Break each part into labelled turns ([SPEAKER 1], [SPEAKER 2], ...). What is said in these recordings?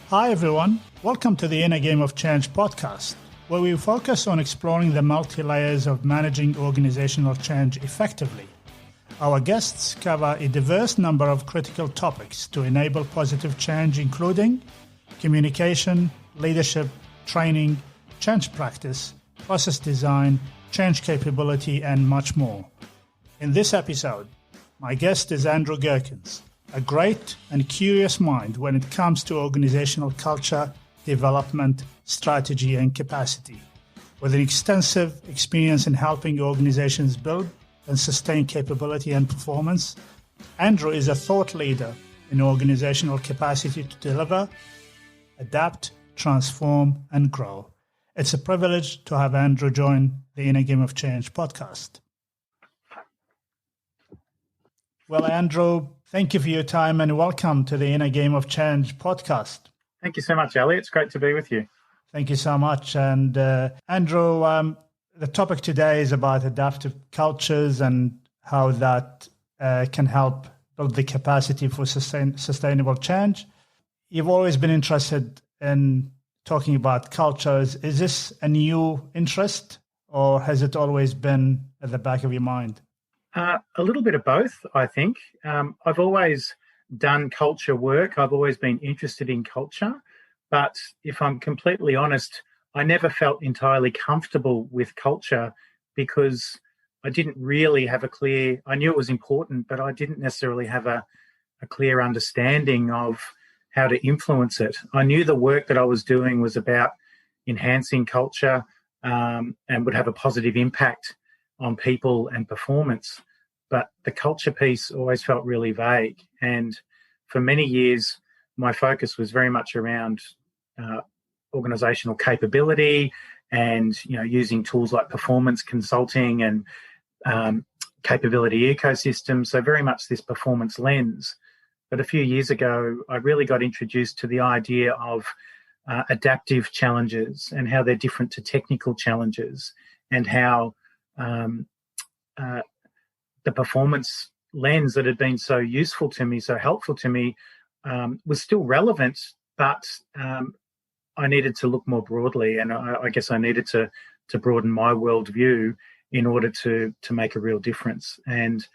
[SPEAKER 1] Hi everyone, welcome to the Inner Game of Change podcast, where we focus on exploring the multi-layers of managing organizational change effectively. Our guests cover a diverse number of critical topics to enable positive change, including communication, leadership, training, change practice, process design, change capability, and much more. In this episode, my guest is Andrew Gerkens, a great and curious mind when it comes to organizational culture, development, strategy, and capacity. With an extensive experience in helping organizations build and sustain capability and performance, Andrew is a thought leader in organizational capacity to deliver, adapt, transform, and grow. It's a privilege to have Andrew join the Inner Game of Change podcast. Well, Andrew, thank you for your time and welcome to the Inner Game of Change podcast.
[SPEAKER 2] Thank you so much, Ali. It's great to be with you.
[SPEAKER 1] Thank you so much. And Andrew, the topic today is about adaptive cultures and how that can help build the capacity for sustainable change. You've always been interested in talking about cultures. Is this a new interest or has it always been at the back of your mind?
[SPEAKER 2] A little bit of both, I think. I've always done culture work. I've always been interested in culture. But if I'm completely honest, I never felt entirely comfortable with culture because I didn't really have I knew it was important, but I didn't necessarily have a clear understanding of how to influence it. I knew the work that I was doing was about enhancing culture and would have a positive impact on people and performance. But the culture piece always felt really vague. And for many years, my focus was very much around organizational capability and, using tools like performance consulting and capability ecosystems. So very much this performance lens. But a few years ago, I really got introduced to the idea of adaptive challenges and how they're different to technical challenges and how the performance lens that had been so useful to me, so helpful to me, was still relevant, but I needed to look more broadly, and I guess I needed to broaden my worldview in order to make a real difference. And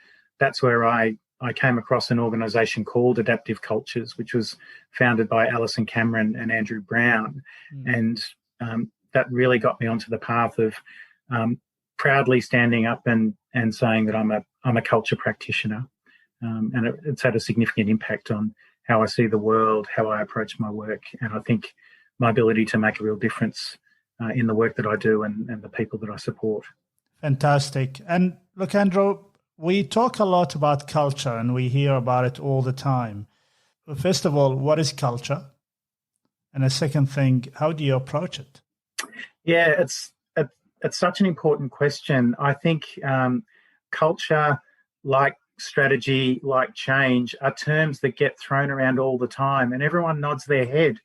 [SPEAKER 2] that's where I came across an organisation called Adaptive Cultures, which was founded by Alison Cameron and Andrew Brown, and that really got me onto the path of proudly standing up and saying that I'm a culture practitioner, and it's had a significant impact on how I see the world, how I approach my work, and I think my ability to make a real difference in the work that I do and the people that I support.
[SPEAKER 1] Fantastic. And look, Andrew, we talk a lot about culture and we hear about it all the time. First of all, what is culture? And the second thing, how do you approach it?
[SPEAKER 2] Yeah, it's such an important question. I think culture, like strategy, like change, are terms that get thrown around all the time and everyone nods their head,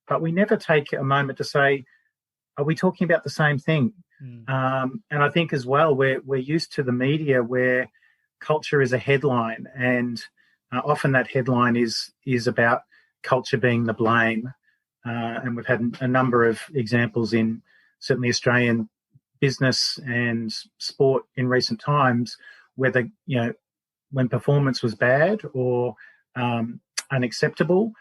[SPEAKER 2] but we never take a moment to say, are we talking about the same thing? And I think as well, we're used to the media where culture is a headline, and often that headline is about culture being the blame. And we've had a number of examples in certainly Australian business and sport in recent times where when performance was bad or unacceptable,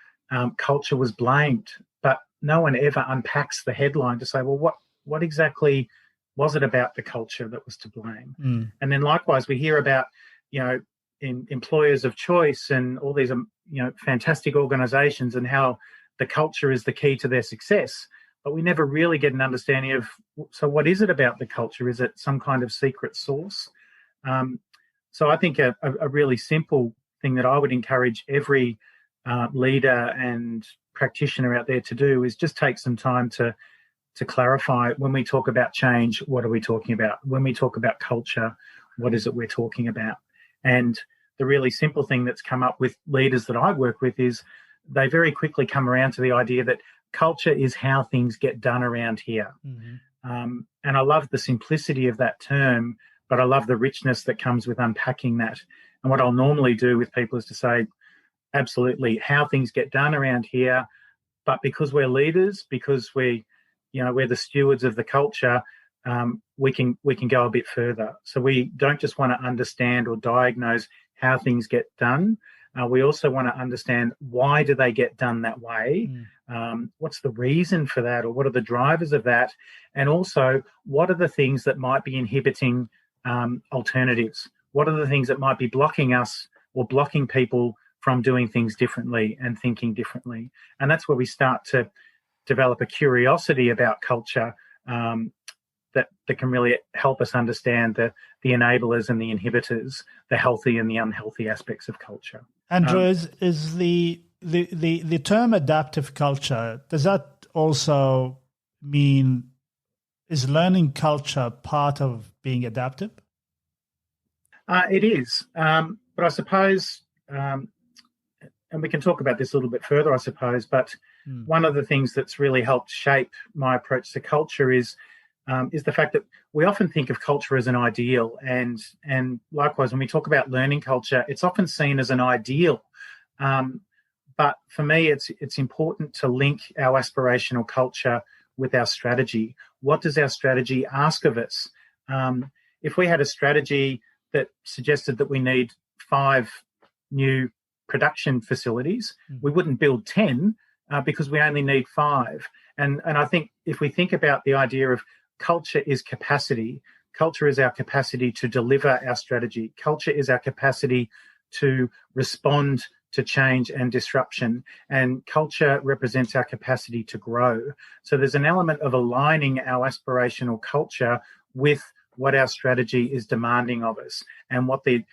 [SPEAKER 2] culture was blamed. But no one ever unpacks the headline to say, well, what exactly was it about the culture that was to blame? And then likewise, we hear about, in employers of choice and all these, fantastic organizations and how the culture is the key to their success. But we never really get an understanding of, so what is it about the culture? Is it some kind of secret sauce? So I think a really simple thing that I would encourage every leader and practitioner out there to do is just take some time to clarify, when we talk about change, what are we talking about? When we talk about culture, what is it we're talking about? And the really simple thing that's come up with leaders that I work with is they very quickly come around to the idea that culture is how things get done around here. And I love the simplicity of that term, but I love the richness that comes with unpacking that. And what I'll normally do with people is to say, absolutely, how things get done around here, but because we're leaders, because we're the stewards of the culture, we can go a bit further. So we don't just want to understand or diagnose how things get done. We also want to understand, why do they get done that way? What's the reason for that, or what are the drivers of that? And also, what are the things that might be inhibiting alternatives? What are the things that might be blocking us or blocking people from doing things differently and thinking differently? And that's where we start to develop a curiosity about culture, that can really help us understand the enablers and the inhibitors, the healthy and the unhealthy aspects of culture.
[SPEAKER 1] Andrew, is the term adaptive culture, does that also mean, is learning culture part of being adaptive?
[SPEAKER 2] It is. But I suppose, and we can talk about this a little bit further, I suppose, but one of the things that's really helped shape my approach to culture is the fact that we often think of culture as an ideal, and likewise, when we talk about learning culture, it's often seen as an ideal. But for me, it's important to link our aspirational culture with our strategy. What does our strategy ask of us? If we had a strategy that suggested that we need 5 new production facilities, we wouldn't build 10 because we only need 5. And I think if we think about the idea of culture is capacity, culture is our capacity to deliver our strategy. Culture is our capacity to respond to change and disruption. And culture represents our capacity to grow. So there's an element of aligning our aspirational culture with what our strategy is demanding of us, and what the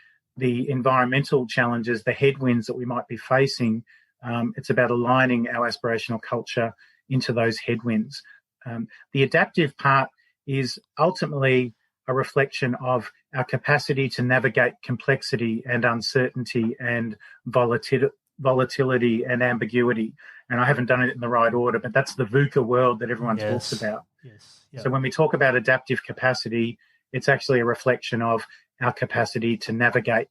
[SPEAKER 2] environmental challenges, the headwinds that we might be facing. It's about aligning our aspirational culture into those headwinds. The adaptive part is ultimately a reflection of our capacity to navigate complexity and uncertainty and volatility and ambiguity. And I haven't done it in the right order, but that's the VUCA world that everyone talks about.
[SPEAKER 1] Yes. Yeah.
[SPEAKER 2] So when we talk about adaptive capacity, it's actually a reflection of our capacity to navigate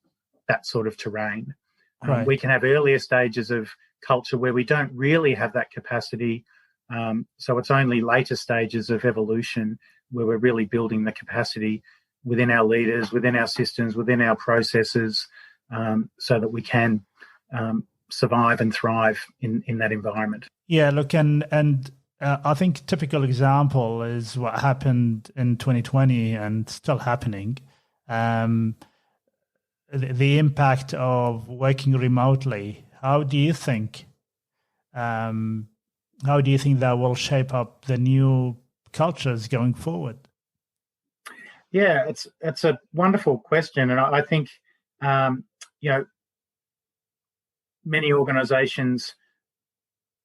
[SPEAKER 2] that sort of terrain.
[SPEAKER 1] Right.
[SPEAKER 2] We can have earlier stages of culture where we don't really have that capacity. So it's only later stages of evolution where we're really building the capacity within our leaders, within our systems, within our processes, so that we can survive and thrive in that environment.
[SPEAKER 1] Yeah, look, and I think typical example is what happened in 2020 and still happening. The impact of working remotely. How do you think that will shape up the new cultures going forward?
[SPEAKER 2] Yeah, it's a wonderful question, and I think many organisations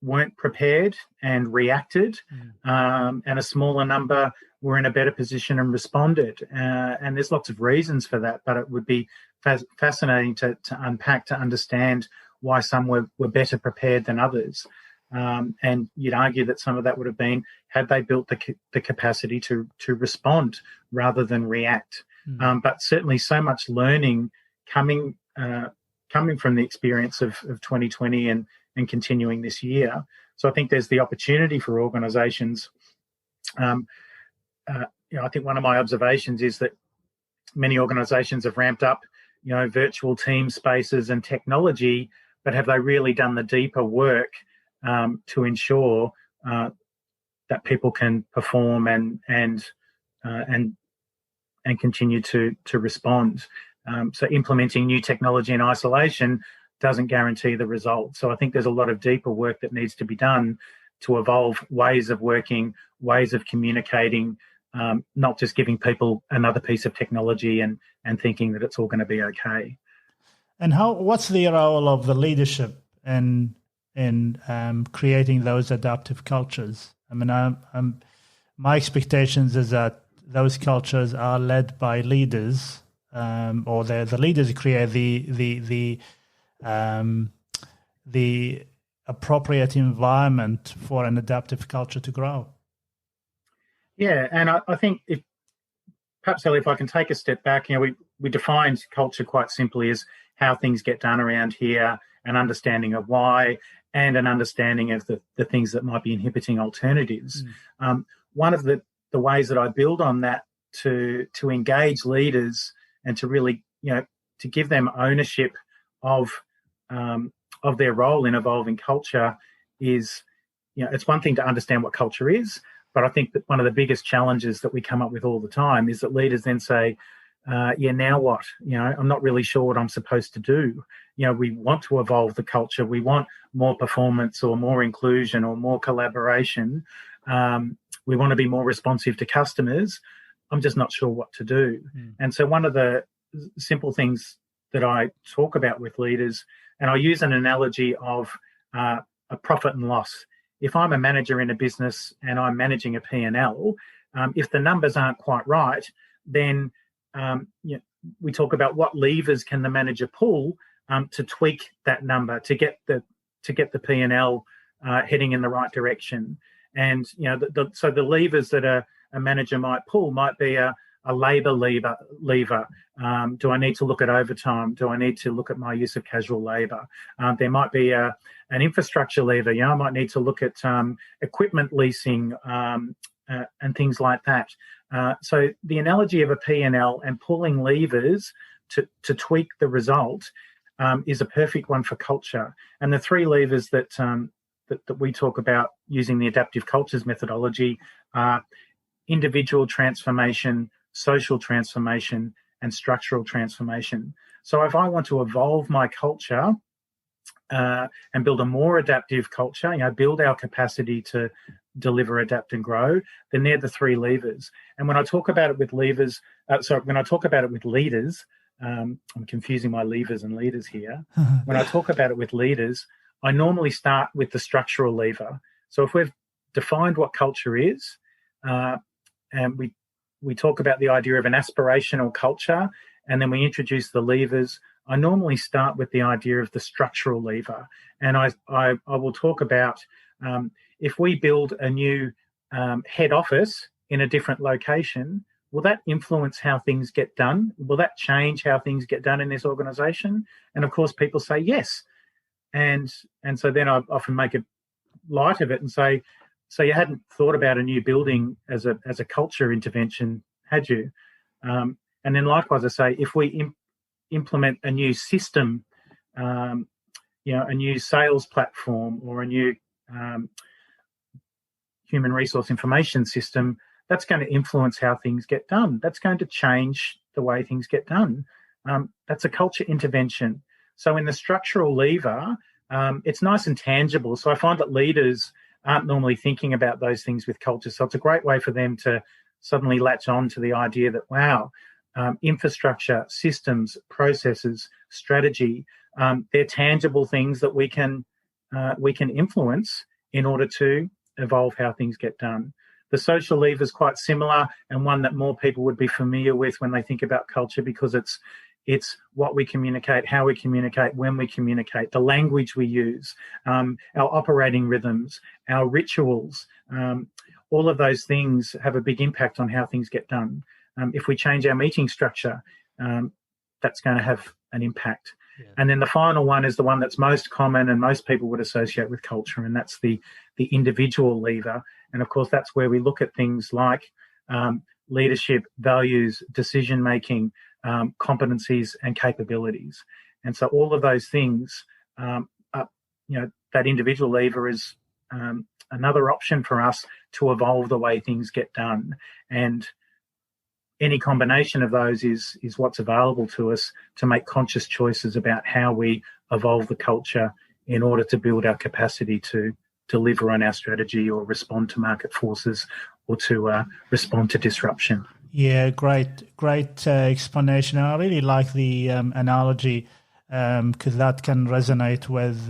[SPEAKER 2] weren't prepared and reacted, and a smaller number were in a better position and responded. And there's lots of reasons for that, but it would be fascinating to unpack, to understand why some were better prepared than others. And you'd argue that some of that would have been, had they built the capacity to respond rather than react. But certainly so much learning coming from the experience of 2020 and continuing this year. So I think there's the opportunity for organisations. I think one of my observations is that many organisations have ramped up, virtual team spaces and technology, but have they really done the deeper work to ensure that people can perform and continue to respond? So implementing new technology in isolation doesn't guarantee the result. So I think there's a lot of deeper work that needs to be done to evolve ways of working, ways of communicating, not just giving people another piece of technology and thinking that it's all going to be okay.
[SPEAKER 1] And what's the role of the leadership in creating those adaptive cultures? I mean, my expectations is that those cultures are led by leaders, or the leaders create the appropriate environment for an adaptive culture to grow.
[SPEAKER 2] Yeah, and I think perhaps, Ellie, if I can take a step back, we defined culture quite simply as how things get done around here, an understanding of why, and an understanding of the things that might be inhibiting alternatives. One of the ways that I build on that to engage leaders and to really, to give them ownership of their role in evolving culture is, it's one thing to understand what culture is, but I think that one of the biggest challenges that we come up with all the time is that leaders then say, now what? I'm not really sure what I'm supposed to do. We want to evolve the culture. We want more performance or more inclusion or more collaboration. We want to be more responsive to customers. I'm just not sure what to do. And so one of the simple things that I talk about with leaders, and I use an analogy of a profit and loss. If I'm a manager in a business and I'm managing a P&L, if the numbers aren't quite right, then we talk about what levers can the manager pull to tweak that number to get the P&L heading in the right direction. And so the levers that a manager might pull might be a labour lever. Do I need to look at overtime? Do I need to look at my use of casual labour? There might be an infrastructure lever. I might need to look at equipment leasing and things like that. So the analogy of a P&L and pulling levers to tweak the result is a perfect one for culture. And the three levers that we talk about using the adaptive cultures methodology are individual transformation, social transformation, and structural transformation. So if I want to evolve my culture and build a more adaptive culture, build our capacity to deliver, adapt, and grow, then they're the three levers. And when I talk about it with leaders, I'm confusing my levers and leaders here. When I talk about it with leaders, I normally start with the structural lever. So if we've defined what culture is, and we talk about the idea of an aspirational culture, and then we introduce the levers, I normally start with the idea of the structural lever. And I will talk about if we build a new head office in a different location, will that influence how things get done? Will that change how things get done in this organisation? And of course, people say yes. And so then I often make a light of it and say, so you hadn't thought about a new building as a culture intervention, had you? And then likewise, I say, if we implement a new system, a new sales platform or a new human resource information system, that's going to influence how things get done. That's going to change the way things get done. That's a culture intervention. So in the structural lever, it's nice and tangible. So I find that leaders aren't normally thinking about those things with culture. So it's a great way for them to suddenly latch on to the idea that, wow, infrastructure, systems, processes, strategy, they're tangible things that we can influence in order to evolve how things get done. The social lever is quite similar and one that more people would be familiar with when they think about culture, because it's what we communicate, how we communicate, when we communicate, the language we use, our operating rhythms, our rituals. All of those things have a big impact on how things get done. If we change our meeting structure, that's going to have an impact. Yeah. And then the final one is the one that's most common and most people would associate with culture, and that's the individual lever. And of course, that's where we look at things like leadership, values, decision-making, competencies and capabilities. And so all of those things, that individual lever is another option for us to evolve the way things get done. And any combination of those is what's available to us to make conscious choices about how we evolve the culture in order to build our capacity to deliver on our strategy or respond to market forces or to respond to disruption.
[SPEAKER 1] Yeah, great explanation. I really like the analogy because that can resonate with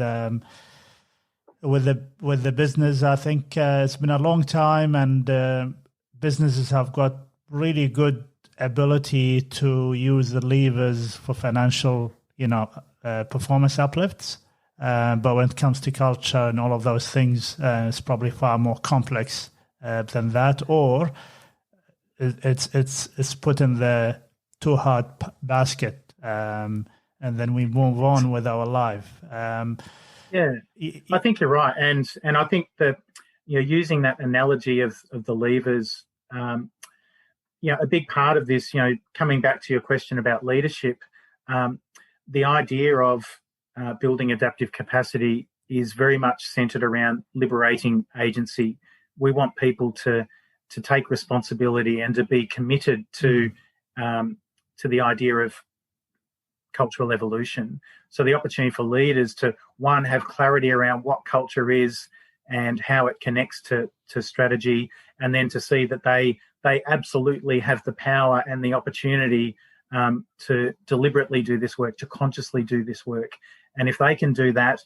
[SPEAKER 1] the business. I think it's been a long time, and businesses have got really good ability to use the levers for financial, performance uplifts. But when it comes to culture and all of those things, it's probably far more complex than that, or it's put in the too hard basket, and then we move on with our life.
[SPEAKER 2] Yeah, I think you're right, and I think that using that analogy of the levers, a big part of this, coming back to your question about leadership, um, the idea of building adaptive capacity is very much centered around liberating agency. We want people to take responsibility and to be committed to the idea of cultural evolution. So the opportunity for leaders to, one, have clarity around what culture is and how it connects to strategy, and then to see that they absolutely have the power and the opportunity to deliberately do this work, to consciously do this work. And if they can do that,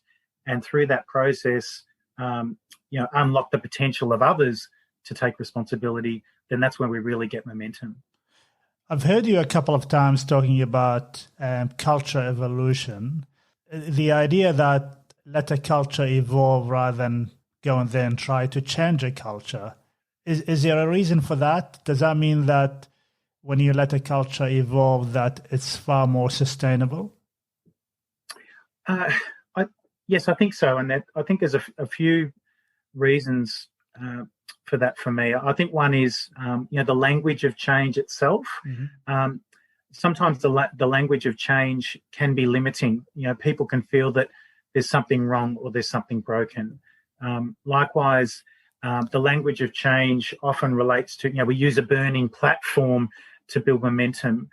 [SPEAKER 2] and through that process, unlock the potential of others to take responsibility, then that's when we really get momentum.
[SPEAKER 1] I've heard you a couple of times talking about culture evolution, the idea that let a culture evolve rather than go in there and try to change a culture. Is there a reason for that? Does that mean that when you let a culture evolve, that it's far more sustainable?
[SPEAKER 2] Yes, I think so. And I think there's a few reasons for that for me. I think one is, the language of change itself. Mm-hmm. Sometimes the language of change can be limiting. People can feel that there's something wrong or there's something broken. Likewise, the language of change often relates to, we use a burning platform to build momentum,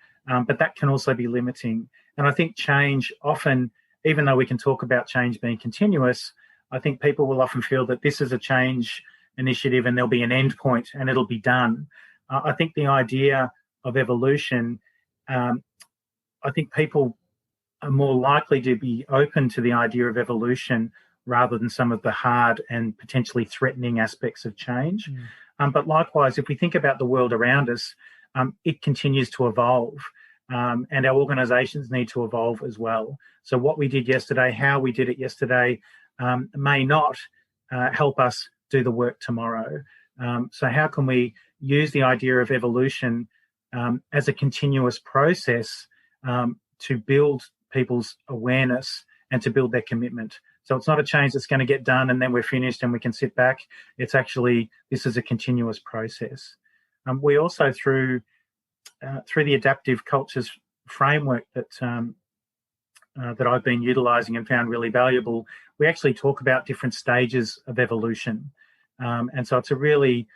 [SPEAKER 2] but that can also be limiting. And I think change often, even though we can talk about change being continuous, I think people will often feel that this is a change initiative and there'll be an end point and it'll be done. I think the idea of evolution, I think people are more likely to be open to the idea of evolution rather than some of the hard and potentially threatening aspects of change. But likewise, if we think about the world around us, it continues to evolve. And our organisations need to evolve as well. So what we did yesterday, how we did it yesterday, may not help us do the work tomorrow. So how can we use the idea of evolution as a continuous process to build people's awareness and to build their commitment? So it's not a change that's going to get done and then we're finished and we can sit back. It's actually, this is a continuous process. We also, through the adaptive cultures framework that I've been utilising and found really valuable, we actually talk about different stages of evolution. And so it's a really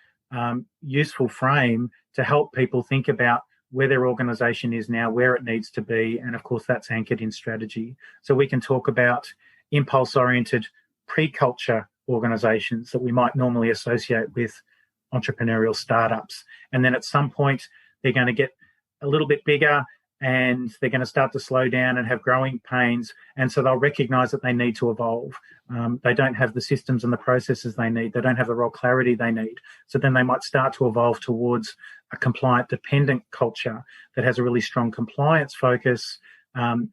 [SPEAKER 2] useful frame to help people think about where their organisation is now, where it needs to be, and of course that's anchored in strategy. So we can talk about impulse-oriented pre-culture organisations that we might normally associate with entrepreneurial startups. And then at some point, they're going to get a little bit bigger and they're going to start to slow down and have growing pains. And so they'll recognise that they need to evolve. They don't have the systems and the processes they need. They don't have the role clarity they need. So then they might start to evolve towards a compliant dependent culture that has a really strong compliance focus and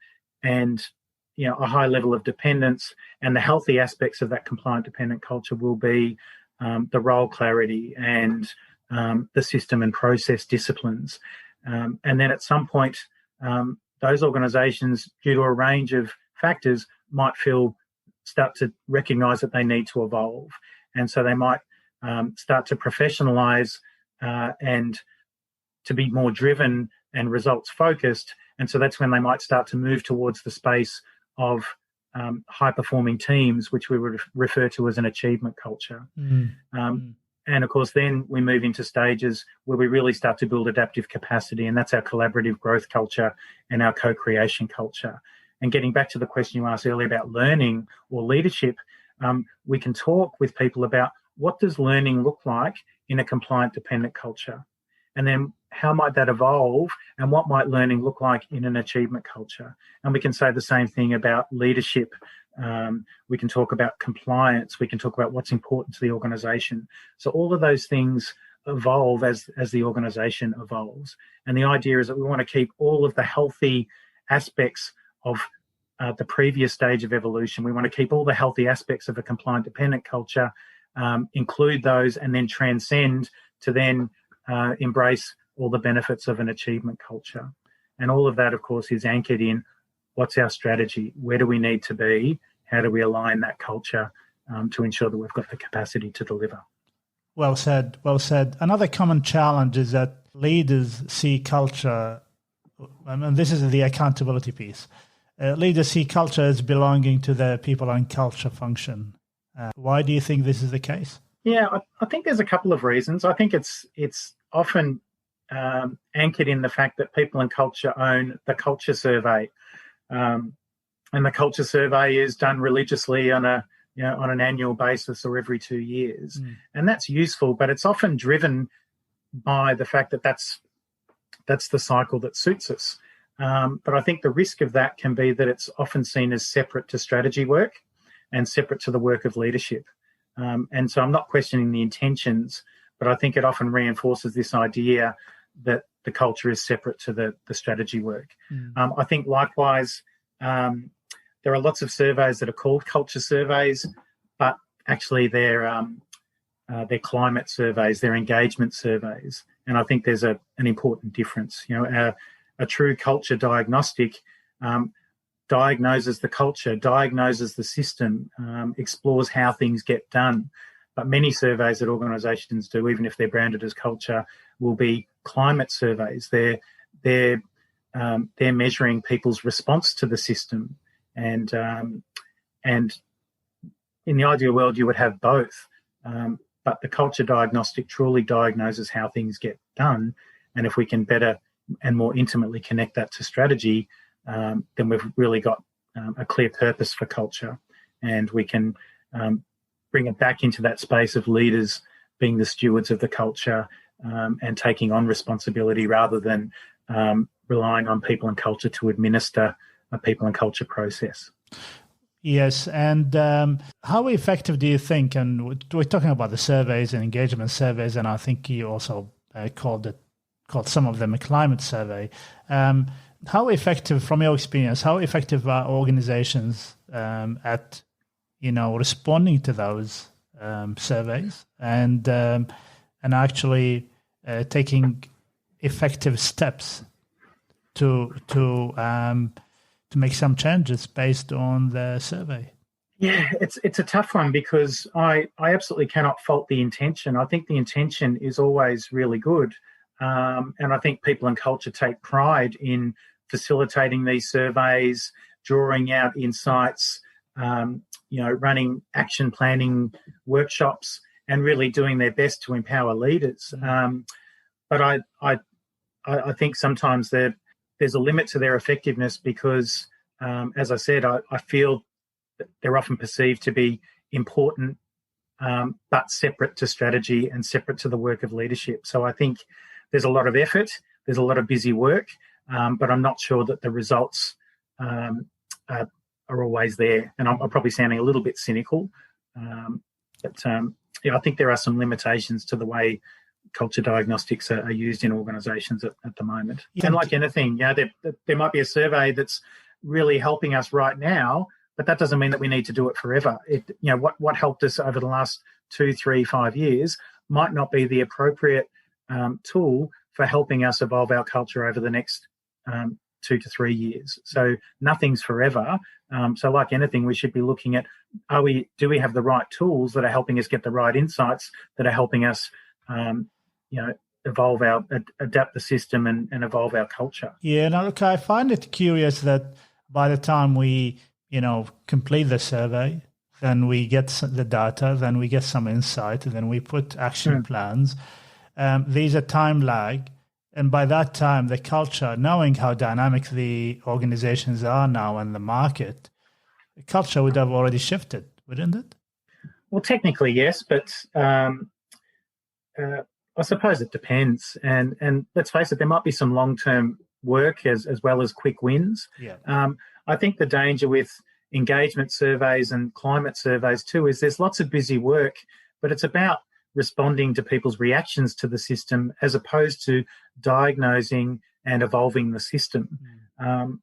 [SPEAKER 2] a high level of dependence. And the healthy aspects of that compliant dependent culture will be the role clarity and the system and process disciplines. And then at some point, those organisations, due to a range of factors, might start to recognise that they need to evolve. And so they might start to professionalise and to be more driven and results focused. And so that's when they might start to move towards the space of high-performing teams, which we would refer to as an achievement culture. And, of course, then we move into stages where we really start to build adaptive capacity, and that's our collaborative growth culture and our co-creation culture. And getting back to the question you asked earlier about learning or leadership, we can talk with people about what does learning look like in a compliant dependent culture? And then how might that evolve and what might learning look like in an achievement culture? And we can say the same thing about leadership. We can talk about compliance. We can talk about what's important to the organisation. So all of those things evolve as the organisation evolves. And the idea is that we want to keep all of the healthy aspects of the previous stage of evolution. We want to keep all the healthy aspects of a compliant dependent culture, include those, and then transcend to then embrace all the benefits of an achievement culture. And all of that, of course, is anchored in what's our strategy? Where do we need to be? how do we align that culture to ensure that we've got the capacity to deliver.
[SPEAKER 1] Well said, well said. Another common challenge is that leaders see culture, and this is the accountability piece. Leaders see culture as belonging to the people and culture function. Why do you think this is the case?
[SPEAKER 2] Yeah, I think there's a couple of reasons. I think it's often anchored in the fact that people and culture own the culture survey, and the culture survey is done religiously on an annual basis or every 2 years, and that's useful. But it's often driven by the fact that that's the cycle that suits us. But I think the risk of that can be that it's often seen as separate to strategy work and separate to the work of leadership. And so I'm not questioning the intentions, but I think it often reinforces this idea that the culture is separate to the strategy work. I think likewise, there are lots of surveys that are called culture surveys, but actually they're climate surveys, they're engagement surveys. And I think there's an important difference. A true culture diagnostic diagnoses the culture, diagnoses the system, explores how things get done. But many surveys that organisations do, even if they're branded as culture, will be climate surveys. They're measuring people's response to the system, and in the ideal world you would have both. But the culture diagnostic truly diagnoses how things get done, and if we can better and more intimately connect that to strategy, then we've really got a clear purpose for culture, and we can bring it back into that space of leaders being the stewards of the culture and taking on responsibility rather than relying on people and culture to administer a people and culture process.
[SPEAKER 1] Yes, and how effective do you think, and we're talking about the surveys and engagement surveys, and I think you also called some of them a climate survey. How effective, from your experience, how effective are organizations at responding to those surveys and actually taking effective steps to make some changes based on the survey?
[SPEAKER 2] Yeah, it's a tough one because I absolutely cannot fault the intention. I think the intention is always really good, and I think people and culture take pride in facilitating these surveys, drawing out insights, running action planning workshops, and really doing their best to empower leaders. But I think sometimes there's a limit to their effectiveness because, as I said, I feel that they're often perceived to be important, but separate to strategy and separate to the work of leadership. So I think there's a lot of effort, there's a lot of busy work, but I'm not sure that the results are always there. And I'm probably sounding a little bit cynical, but I think there are some limitations to the way culture diagnostics are used in organisations at the moment. Yeah. And like anything, there might be a survey that's really helping us right now, but that doesn't mean that we need to do it forever. What helped us over the last 2, 3, 5 years might not be the appropriate tool for helping us evolve our culture over the next 2 to 3 years. So nothing's forever. So like anything, we should be looking at, do we have the right tools that are helping us get the right insights, that are helping us adapt the system and evolve our culture.
[SPEAKER 1] Yeah, no, look, I find it curious that by the time we, complete the survey, then we get the data, then we get some insight, and then we put action plans. There's a time lag. And by that time, the culture, knowing how dynamic the organizations are now in the market, the culture would have already shifted, wouldn't it?
[SPEAKER 2] Well, technically, yes, but I suppose it depends. And let's face it, there might be some long-term work as well as quick wins.
[SPEAKER 1] Yeah.
[SPEAKER 2] I think the danger with engagement surveys and climate surveys too is there's lots of busy work, but it's about responding to people's reactions to the system as opposed to diagnosing and evolving the system.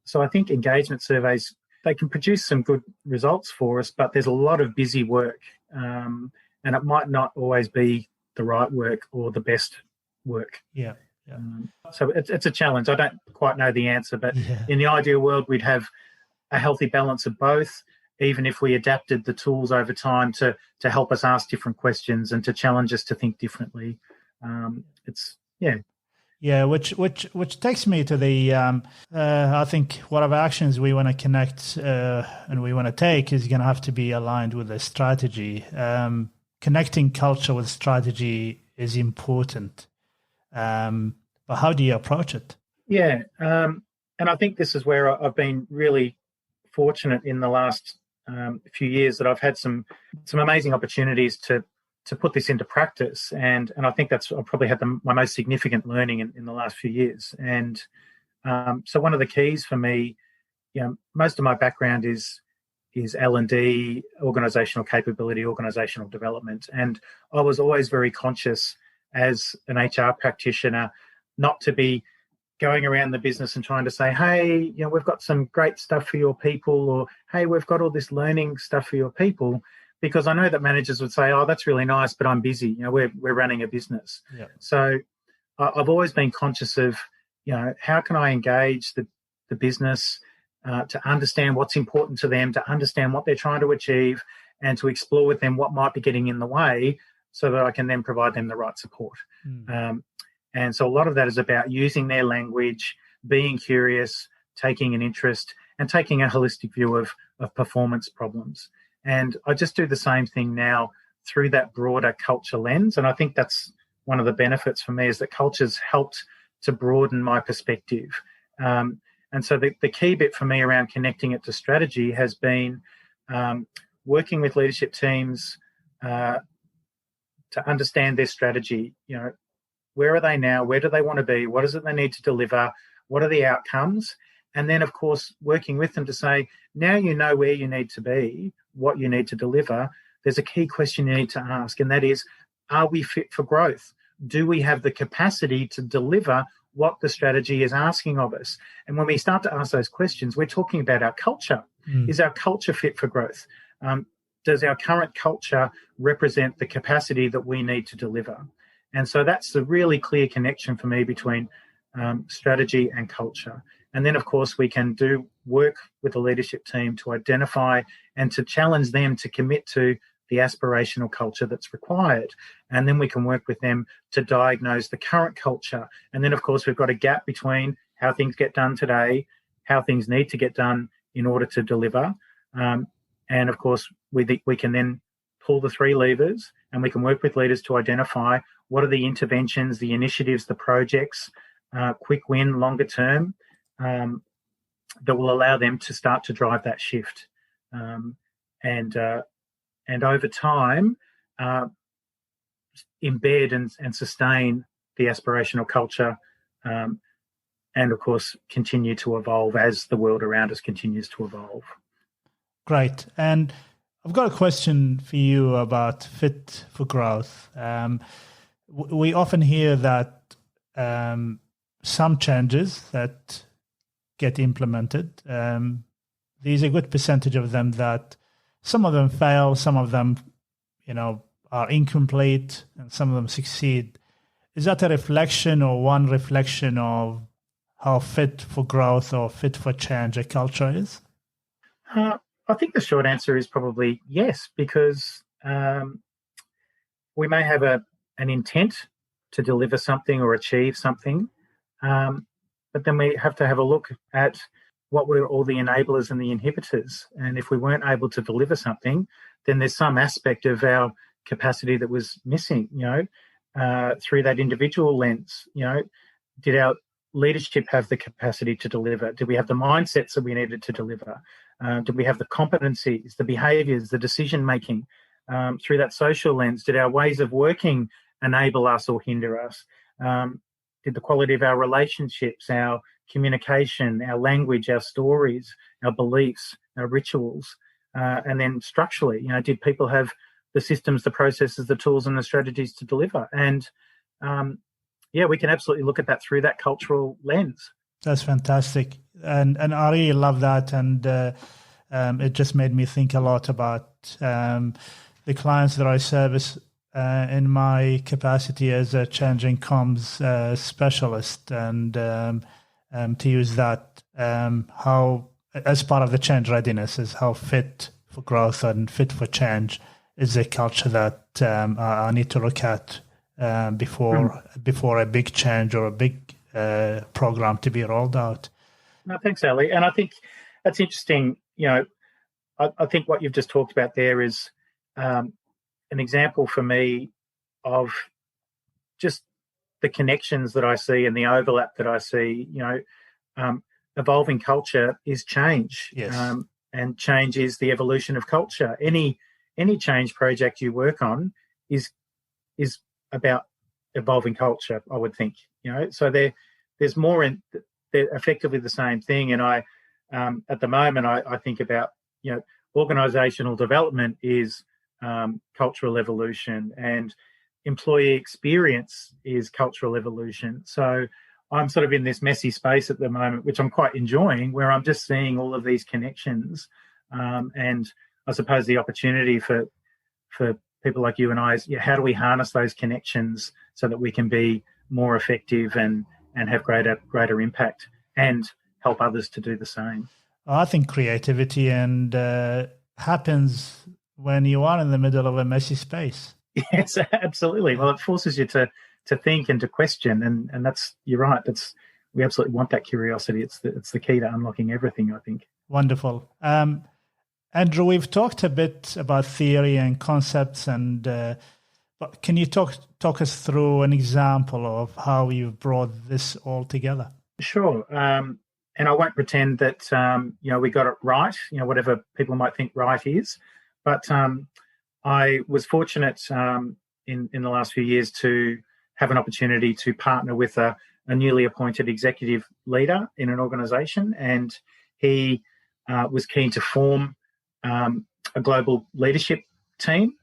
[SPEAKER 2] So I think engagement surveys, they can produce some good results for us, but there's a lot of busy work, and it might not always be the right work or the best work.
[SPEAKER 1] Yeah.
[SPEAKER 2] So it's a challenge. I don't quite know the answer, but in the ideal world, we'd have a healthy balance of both. even if we adapted the tools over time to help us ask different questions and to challenge us to think differently.
[SPEAKER 1] Yeah, which takes me to the I think whatever actions we want to connect and we want to take is going to have to be aligned with the strategy. Connecting culture with strategy is important, but how do you approach it?
[SPEAKER 2] Yeah, and I think this is where I've been really fortunate in the last few years that I've had some amazing opportunities to put this into practice, and I think that's I've probably had my most significant learning in the last few years. And so one of the keys for me, most of my background is L&D, organizational capability, organizational development, and I was always very conscious as an HR practitioner not to be going around the business and trying to say, hey, we've got some great stuff for your people, or hey, we've got all this learning stuff for your people. Because I know that managers would say, oh, that's really nice, but I'm busy. We're running a business.
[SPEAKER 1] Yeah.
[SPEAKER 2] So I've always been conscious of, how can I engage the business to understand what's important to them, to understand what they're trying to achieve, and to explore with them what might be getting in the way so that I can then provide them the right support. And so a lot of that is about using their language, being curious, taking an interest, and taking a holistic view of performance problems. And I just do the same thing now through that broader culture lens. And I think that's one of the benefits for me, is that culture's helped to broaden my perspective. And so the key bit for me around connecting it to strategy has been working with leadership teams to understand their strategy. Where are they now? Where do they want to be? What is it they need to deliver? What are the outcomes? And then, of course, working with them to say, now you know where you need to be, what you need to deliver. There's a key question you need to ask, and that is, are we fit for growth? Do we have the capacity to deliver what the strategy is asking of us? And when we start to ask those questions, we're talking about our culture. Is our culture fit for growth? Does our current culture represent the capacity that we need to deliver? And so that's the really clear connection for me between strategy and culture. And then, of course, we can do work with the leadership team to identify and to challenge them to commit to the aspirational culture that's required. And then we can work with them to diagnose the current culture. And then, of course, we've got a gap between how things get done today, how things need to get done in order to deliver. And, of course, we can then pull the three levers, and we can work with leaders to identify what are the interventions, the initiatives, the projects, quick win, longer term, that will allow them to start to drive that shift. And over time, embed and sustain the aspirational culture, and, of course, continue to evolve as the world around us continues to evolve.
[SPEAKER 1] Great. And I've got a question for you about fit for growth. We often hear that some changes that get implemented, there's a good percentage of them that some of them fail, some of them, are incomplete, and some of them succeed. Is that a reflection or one reflection of how fit for growth or fit for change a culture is?
[SPEAKER 2] I think the short answer is probably yes, because we may have an intent to deliver something or achieve something, but then we have to have a look at what were all the enablers and the inhibitors. And if we weren't able to deliver something, then there's some aspect of our capacity that was missing, through that individual lens. Did our leadership have the capacity to deliver? Did we have the mindsets that we needed to deliver? Did we have the competencies, the behaviours, the decision-making? Through that social lens, did our ways of working enable us or hinder us? Did the quality of our relationships, our communication, our language, our stories, our beliefs, our rituals, and then structurally, did people have the systems, the processes, the tools and the strategies to deliver? And we can absolutely look at that through that cultural lens.
[SPEAKER 1] That's fantastic. And I really love that. And it just made me think a lot about the clients that I service in my capacity as a change and comms specialist, and to use that how as part of the change readiness is how fit for growth and fit for change is a culture that I need to look at before a big change or a big program to be rolled out.
[SPEAKER 2] No, thanks, Ali. And I think that's interesting. I think what you've just talked about there is an example for me of just the connections that I see and the overlap that I see. Evolving culture is change.
[SPEAKER 1] Yes.
[SPEAKER 2] And change is the evolution of culture. Any change project you work on is about evolving culture, I would think. So there's more in. They're effectively the same thing. And I, at the moment, I think about, organisational development is cultural evolution, and employee experience is cultural evolution. So I'm sort of in this messy space at the moment, which I'm quite enjoying, where I'm just seeing all of these connections. And I suppose the opportunity for people like you and I is, how do we harness those connections so that we can be more effective and have greater impact and help others to do the same?
[SPEAKER 1] I think creativity happens when you are in the middle of a messy space.
[SPEAKER 2] Yes, absolutely. Well, it forces you to think and to question, and that's, you're right. We absolutely want that curiosity. It's the key to unlocking everything, I think.
[SPEAKER 1] Wonderful. Andrew, we've talked a bit about theory and concepts, but can you talk us through an example of how you've brought this all together?
[SPEAKER 2] Sure. And I won't pretend that we got it right. Whatever people might think right is, but I was fortunate in the last few years to have an opportunity to partner with a newly appointed executive leader in an organisation, and he was keen to form a global leadership team.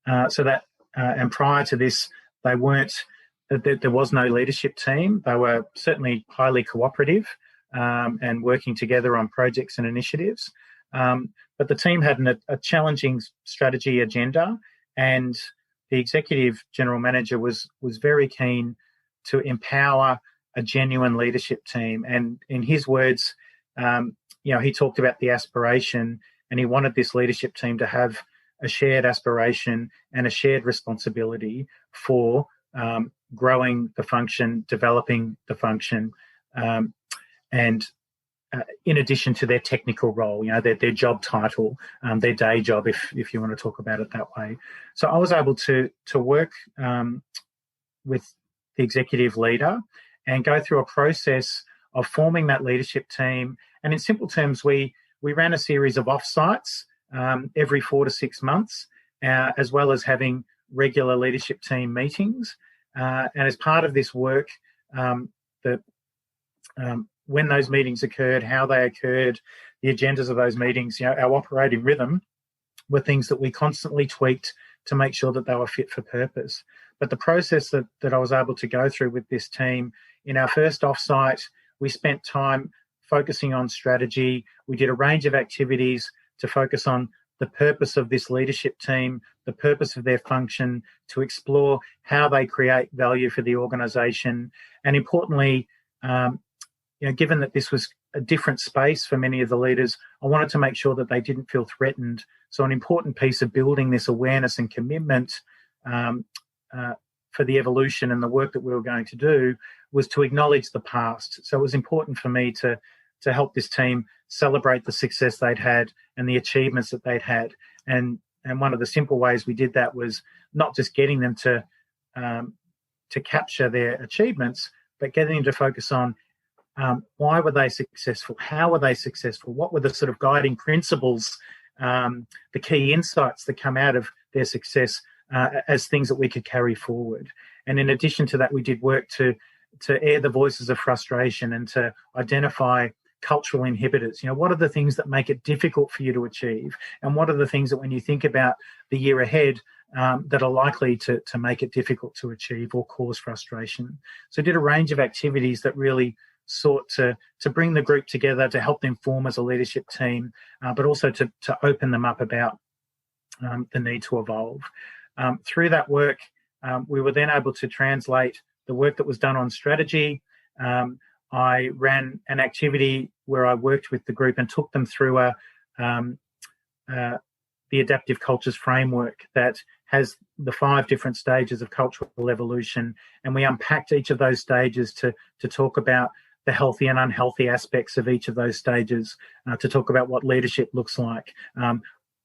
[SPEAKER 2] And prior to this, there was no leadership team. They were certainly highly cooperative and working together on projects and initiatives. But the team had a challenging strategy agenda, and the executive general manager was very keen to empower a genuine leadership team. And in his words, he talked about the aspiration, and he wanted this leadership team to have a shared aspiration and a shared responsibility for growing the function, developing the function, and in addition to their technical role, their job title, their day job, if you want to talk about it that way. So I was able to work with the executive leader and go through a process of forming that leadership team. And in simple terms, we ran a series of offsites every 4 to 6 months, as well as having regular leadership team meetings. And as part of this work, when those meetings occurred, how they occurred, the agendas of those meetings, our operating rhythm were things that we constantly tweaked to make sure that they were fit for purpose. But the process that I was able to go through with this team, in our first offsite, we spent time focusing on strategy. We did a range of activities to focus on the purpose of this leadership team, the purpose of their function, to explore how they create value for the organisation. And importantly, given that this was a different space for many of the leaders, I wanted to make sure that they didn't feel threatened. So an important piece of building this awareness and commitment for the evolution and the work that we were going to do was to acknowledge the past. So it was important for me to help this team celebrate the success they'd had and the achievements that they'd had. And one of the simple ways we did that was not just getting them to capture their achievements, but getting them to focus on why were they successful? How were they successful? What were the sort of guiding principles, the key insights that come out of their success as things that we could carry forward? And in addition to that, we did work to air the voices of frustration and to identify cultural inhibitors. What are the things that make it difficult for you to achieve? And what are the things that when you think about the year ahead that are likely to make it difficult to achieve or cause frustration? So I did a range of activities that really sought to bring the group together, to help them form as a leadership team, but also to open them up about the need to evolve. Through that work, we were then able to translate the work that was done on strategy. I ran an activity where I worked with the group and took them through a the adaptive cultures framework that has the 5 different stages of cultural evolution, and we unpacked each of those stages to talk about the healthy and unhealthy aspects of each of those stages, to talk about what leadership looks like,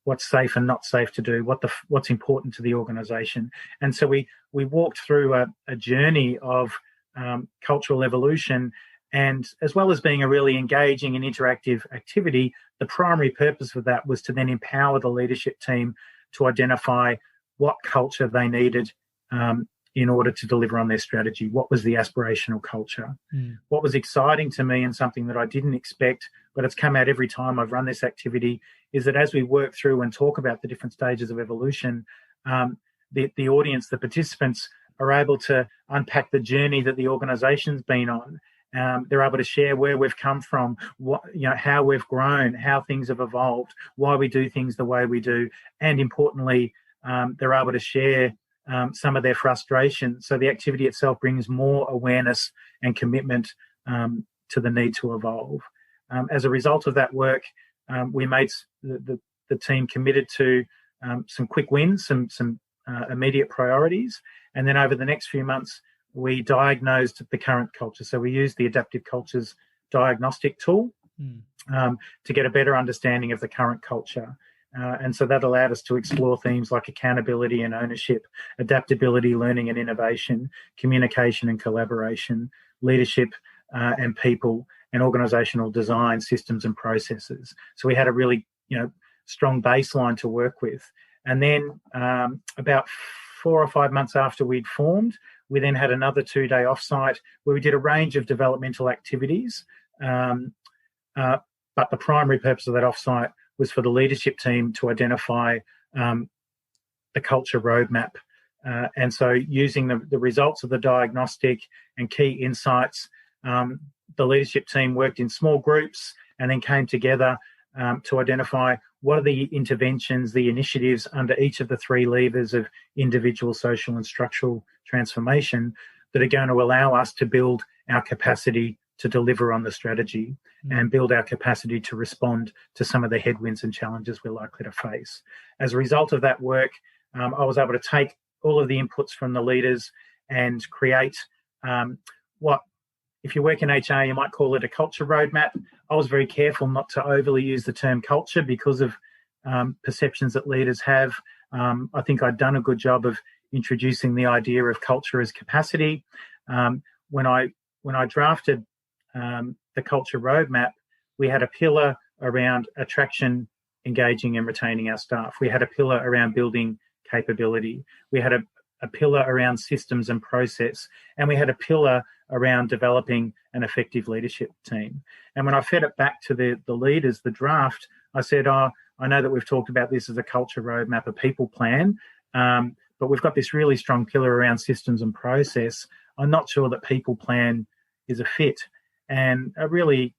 [SPEAKER 2] what's safe and not safe to do, what's important to the organisation. And so we walked through a journey of cultural evolution, and as well as being a really engaging and interactive activity, the primary purpose of that was to then empower the leadership team to identify what culture they needed in order to deliver on their strategy. What was the aspirational culture? What was exciting to me, and something that I didn't expect, but it's come out every time I've run this activity, is that as we work through and talk about the different stages of evolution, the audience, the participants, are able to unpack the journey that the organisation's been on. They're able to share where we've come from, how we've grown, how things have evolved, why we do things the way we do, and importantly, they're able to share some of their frustration. So the activity itself brings more awareness and commitment to the need to evolve. As a result of that work, we made the team committed to some quick wins, some immediate priorities, and then over the next few months, we diagnosed the current culture. So we used the adaptive cultures diagnostic tool to get a better understanding of the current culture. And so that allowed us to explore themes like accountability and ownership, adaptability, learning and innovation, communication and collaboration, leadership and people, and organisational design, systems and processes. So we had a really strong baseline to work with. And then about 4 or 5 months after we'd formed, we then had another 2-day offsite where we did a range of developmental activities. But the primary purpose of that offsite was for the leadership team to identify the culture roadmap. And so using the results of the diagnostic and key insights, the leadership team worked in small groups and then came together to identify what are the interventions, the initiatives under each of the 3 levers of individual, social and structural transformation that are going to allow us to build our capacity to deliver on the strategy and build our capacity to respond to some of the headwinds and challenges we're likely to face. As a result of that work, I was able to take all of the inputs from the leaders and create what, if you work in HR, you might call it a culture roadmap. I was very careful not to overly use the term culture because of perceptions that leaders have. I think I'd done a good job of introducing the idea of culture as capacity. When I drafted the culture roadmap, we had a pillar around attraction, engaging and retaining our staff. We had a pillar around building capability. We had a pillar around systems and process, and we had a pillar around developing an effective leadership team. And when I fed it back to the leaders, the draft, I said, I know that we've talked about this as a culture roadmap, a people plan, but we've got this really strong pillar around systems and process. I'm not sure that people plan is a fit. And a really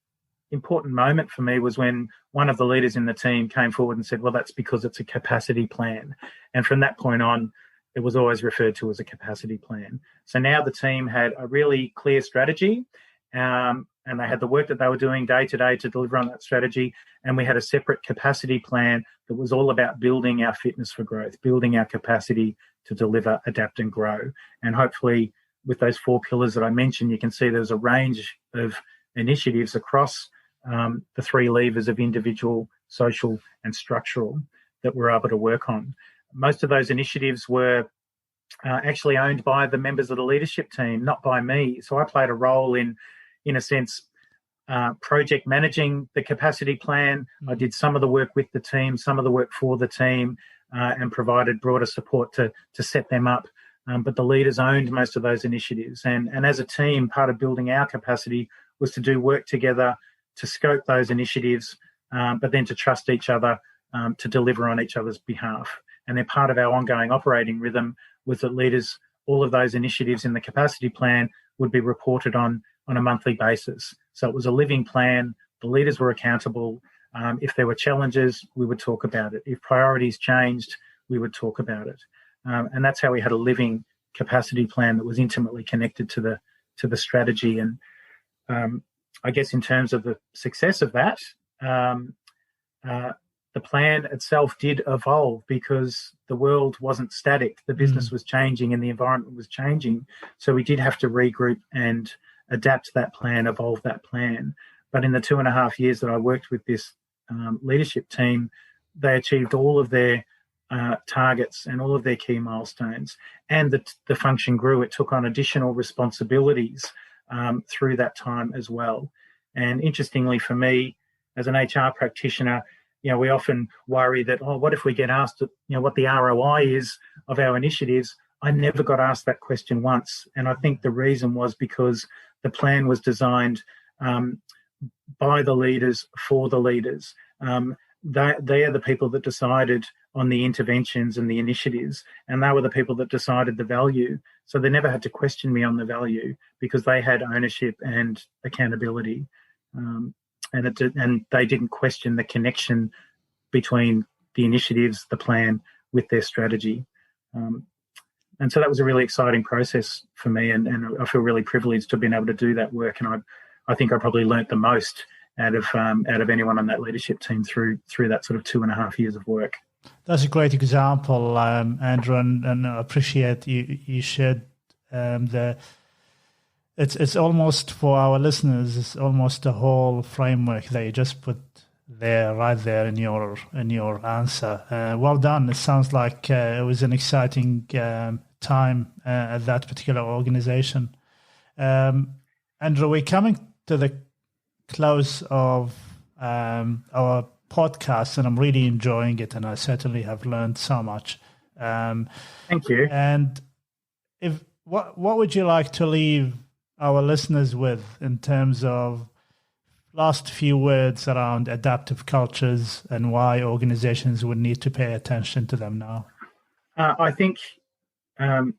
[SPEAKER 2] important moment for me was when one of the leaders in the team came forward and said, well, that's because it's a capacity plan. And from that point on, it was always referred to as a capacity plan. So now the team had a really clear strategy, and they had the work that they were doing day to day to deliver on that strategy. And we had a separate capacity plan that was all about building our fitness for growth, building our capacity to deliver, adapt and grow. And hopefully with those 4 pillars that I mentioned, you can see there's a range of initiatives across the 3 levers of individual, social and structural that we're able to work on. Most of those initiatives were actually owned by the members of the leadership team, not by me. So I played a role in a sense, project managing the capacity plan. I did some of the work with the team, some of the work for the team, and provided broader support to set them up. But the leaders owned most of those initiatives. And as a team, part of building our capacity was to do work together, to scope those initiatives, but then to trust each other to deliver on each other's behalf. And then part of our ongoing operating rhythm was that leaders, all of those initiatives in the capacity plan would be reported on a monthly basis. So it was a living plan. The leaders were accountable. If there were challenges, we would talk about it. If priorities changed, we would talk about it. And that's how we had a living capacity plan that was intimately connected to the strategy. And I guess in terms of the success of that, the plan itself did evolve because the world wasn't static. The business was changing and the environment was changing. So we did have to regroup and adapt that plan, evolve that plan. But in the 2.5 years that I worked with this leadership team, they achieved all of their targets and all of their key milestones. And the function grew. It took on additional responsibilities through that time as well. And interestingly for me, as an HR practitioner, we often worry that, what if we get asked, what the ROI is of our initiatives? I never got asked that question once. And I think the reason was because the plan was designed by the leaders for the leaders. They are the people that decided on the interventions and the initiatives, and they were the people that decided the value. So they never had to question me on the value because they had ownership and accountability. And they didn't question the connection between the initiatives, the plan, with their strategy. And so that was a really exciting process for me, and I feel really privileged to have been able to do that work. And I think I probably learnt the most out of anyone on that leadership team through that sort of 2.5 years of work.
[SPEAKER 1] That's a great example, Andrew, and I appreciate you shared It's almost, for our listeners, it's almost a whole framework that you just put there, right there in your answer. Well done. It sounds like it was an exciting time at that particular organization. Andrew, we're coming to the close of our podcast, and I'm really enjoying it, and I certainly have learned so much.
[SPEAKER 2] Thank you.
[SPEAKER 1] And what would you like to leave our listeners with in terms of last few words around adaptive cultures and why organizations would need to pay attention to them now?
[SPEAKER 2] I think I'm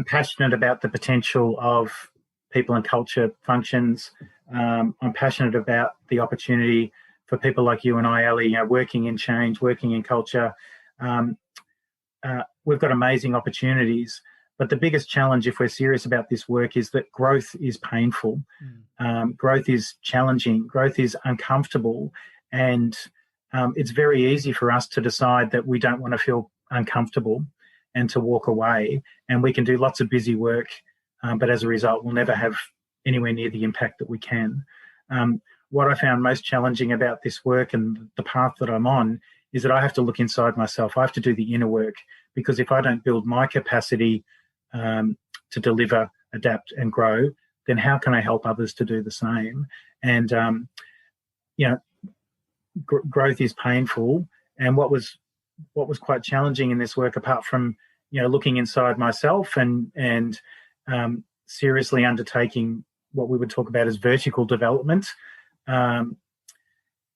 [SPEAKER 2] passionate about the potential of people and culture functions. I'm passionate about the opportunity for people like you and I, Ali, working in change, working in culture. We've got amazing opportunities. But the biggest challenge, if we're serious about this work, is that growth is painful. Growth is challenging. Growth is uncomfortable. And it's very easy for us to decide that we don't want to feel uncomfortable and to walk away. And we can do lots of busy work, but as a result, we'll never have anywhere near the impact that we can. What I found most challenging about this work and the path that I'm on is that I have to look inside myself. I have to do the inner work, because if I don't build my capacity to deliver, adapt and grow, then how can I help others to do the same? And, growth is painful. And what was quite challenging in this work, apart from, looking inside myself and seriously undertaking what we would talk about as vertical development,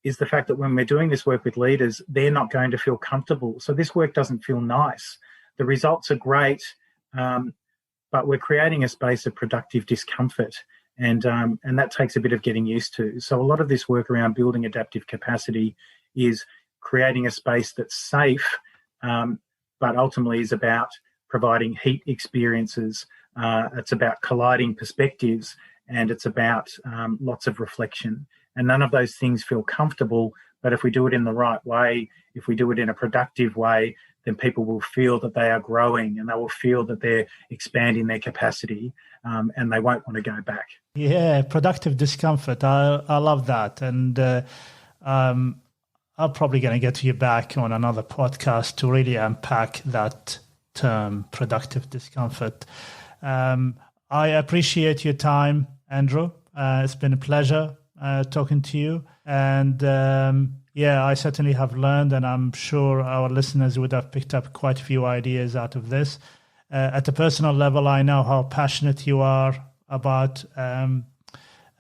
[SPEAKER 2] is the fact that when we're doing this work with leaders, they're not going to feel comfortable. So this work doesn't feel nice. The results are great, but we're creating a space of productive discomfort, and that takes a bit of getting used to. So a lot of this work around building adaptive capacity is creating a space that's safe, but ultimately is about providing heat experiences. It's about colliding perspectives, and it's about lots of reflection. And none of those things feel comfortable, but if we do it in the right way, if we do it in a productive way, then people will feel that they are growing, and they will feel that they're expanding their capacity, and they won't want to go back.
[SPEAKER 1] Yeah, productive discomfort. I love that. And I'm probably going to get you back on another podcast to really unpack that term, productive discomfort. I appreciate your time, Andrew. It's been a pleasure talking to you. And I certainly have learned, and I'm sure our listeners would have picked up quite a few ideas out of this. At a personal level, I know how passionate you are about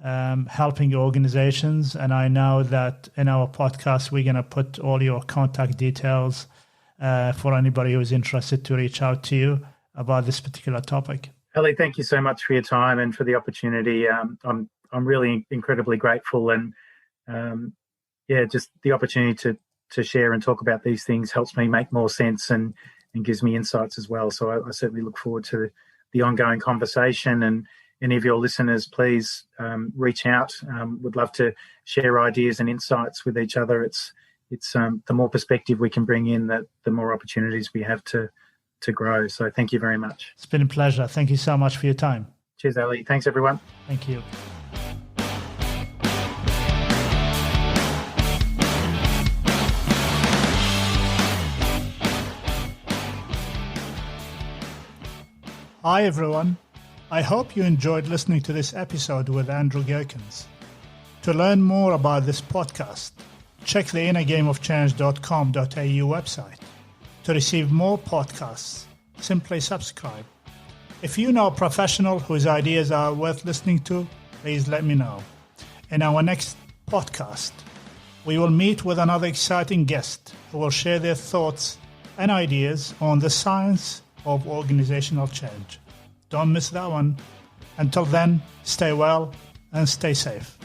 [SPEAKER 1] helping organizations, and I know that in our podcast, we're going to put all your contact details for anybody who's interested to reach out to you about this particular topic.
[SPEAKER 2] Ali, thank you so much for your time and for the opportunity. I'm really incredibly grateful, and just the opportunity to share and talk about these things helps me make more sense and gives me insights as well. So I certainly look forward to the ongoing conversation. And any of your listeners, please reach out. Would love to share ideas and insights with each other. It's it's the more perspective we can bring in, that the more opportunities we have to grow. So thank you very much.
[SPEAKER 1] It's been a pleasure. Thank you so much for your time.
[SPEAKER 2] Cheers, Ali. Thanks, everyone.
[SPEAKER 1] Thank you. Hi, everyone. I hope you enjoyed listening to this episode with Andrew Gerkens. To learn more about this podcast, check the innergameofchange.com.au website. To receive more podcasts, simply subscribe. If you know a professional whose ideas are worth listening to, please let me know. In our next podcast, we will meet with another exciting guest who will share their thoughts and ideas on the science of organizational change. Don't miss that one. Until then, stay well and stay safe.